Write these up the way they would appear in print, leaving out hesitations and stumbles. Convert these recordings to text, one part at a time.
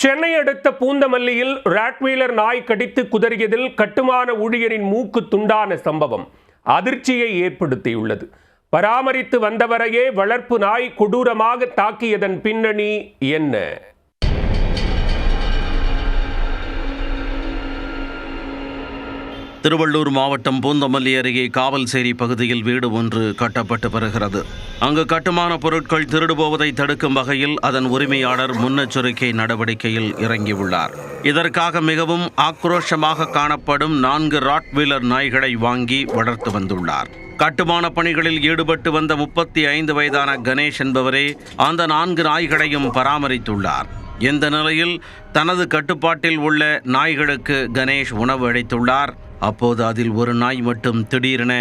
சென்னை அடுத்த பூந்தமல்லியில் ராட்வீலர் நாய் கடித்து குதறியதில் கட்டுமான ஊழியரின் மூக்கு துண்டான சம்பவம் அதிர்ச்சியை ஏற்படுத்தியுள்ளது. பராமரித்து வந்தவரையே வளர்ப்பு நாய் கொடூரமாக தாக்கியதன் பின்னணி என்ன? திருவள்ளூர் மாவட்டம் பூந்தமல்லி அருகே காவல்சேரி பகுதியில் வீடு ஒன்று கட்டப்பட்டு வருகிறது. அங்கு கட்டுமான பொருட்கள் திருடு போவதை தடுக்கும் வகையில் அதன் உரிமையாளர் முன்னெச்சரிக்கை நடவடிக்கையில் இறங்கியுள்ளார். இதற்காக மிகவும் ஆக்ரோஷமாக காணப்படும் 4 ராட்வீலர் நாய்களை வாங்கி வளர்த்து வந்துள்ளார். கட்டுமான பணிகளில் ஈடுபட்டு வந்த 35 வயதான கணேஷ் என்பவரே அந்த 4 நாய்களையும் பராமரித்துள்ளார். இந்த நிலையில் தனது கட்டுப்பாட்டில் உள்ள நாய்களுக்கு கணேஷ் உணவு அளித்துள்ளார். அப்போது அதில் ஒரு நாய் மட்டும் திடீரென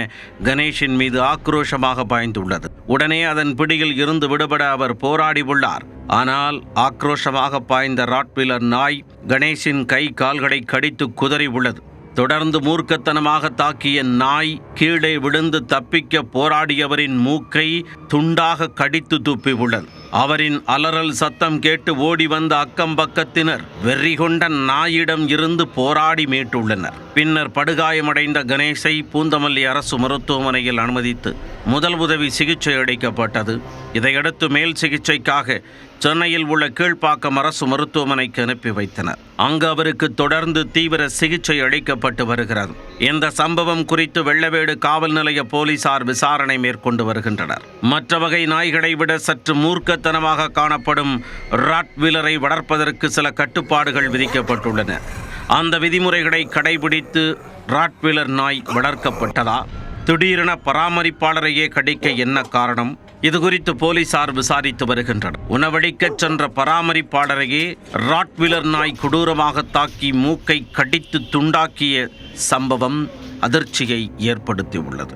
கணேஷின் மீது ஆக்ரோஷமாக பாய்ந்துள்ளது. உடனே அதன் பிடியில் இருந்து விடுபட அவர் போராடி உள்ளார். ஆனால் ஆக்ரோஷமாக பாய்ந்த ராட்வீலர் நாய் கணேஷின் கை கால்களை கடித்து குதறி உள்ளது. தொடர்ந்து மூர்க்கத்தனமாக தாக்கிய நாய் கீழே விழுந்து தப்பிக்க போராடியவரின் மூக்கை துண்டாக கடித்து துப்பி உள்ளது. அவரின் அலறல் சத்தம் கேட்டு ஓடி வந்த அக்கம் பக்கத்தினர் வெறி கொண்ட நாயிடம் இருந்து போராடி மீட்டுள்ளனர். பின்னர் படுகாயமடைந்த கணேஷை பூந்தமல்லி அரசு மருத்துவமனையில் அனுமதித்து முதல் உதவி சிகிச்சை அளிக்கப்பட்டது. இதையடுத்து மேல் சிகிச்சைக்காக சென்னையில் உள்ள கீழ்ப்பாக்கம் அரசு மருத்துவமனைக்கு அனுப்பி வைத்தனர். அங்கு அவருக்கு தொடர்ந்து தீவிர சிகிச்சை அளிக்கப்பட்டு வருகிறது. இந்த சம்பவம் குறித்து வெள்ளவேடு காவல் நிலைய போலீசார் விசாரணை மேற்கொண்டு வருகின்றனர். மற்ற வகை நாய்களை விட சற்று மூர்க்கத்தனமாக காணப்படும் ராட்வீலரை வளர்ப்பதற்கு சில கட்டுப்பாடுகள் விதிக்கப்பட்டுள்ளன. அந்த விதிமுறைகளை கடைபிடித்து ராட்வீலர் நாய் வளர்க்கப்பட்டதா? திடீரென பராமரிப்பாளரையே கடிக்க என்ன காரணம்? இது குறித்து போலீசார் விசாரித்து வருகின்றனர். உணவளிக்கச் சென்ற பராமரிப்பாளரையே ராட்வீலர் நாய் கொடூரமாக தாக்கி மூக்கை கடித்து துண்டாக்கிய சம்பவம் அதிர்ச்சியை ஏற்படுத்தியுள்ளது.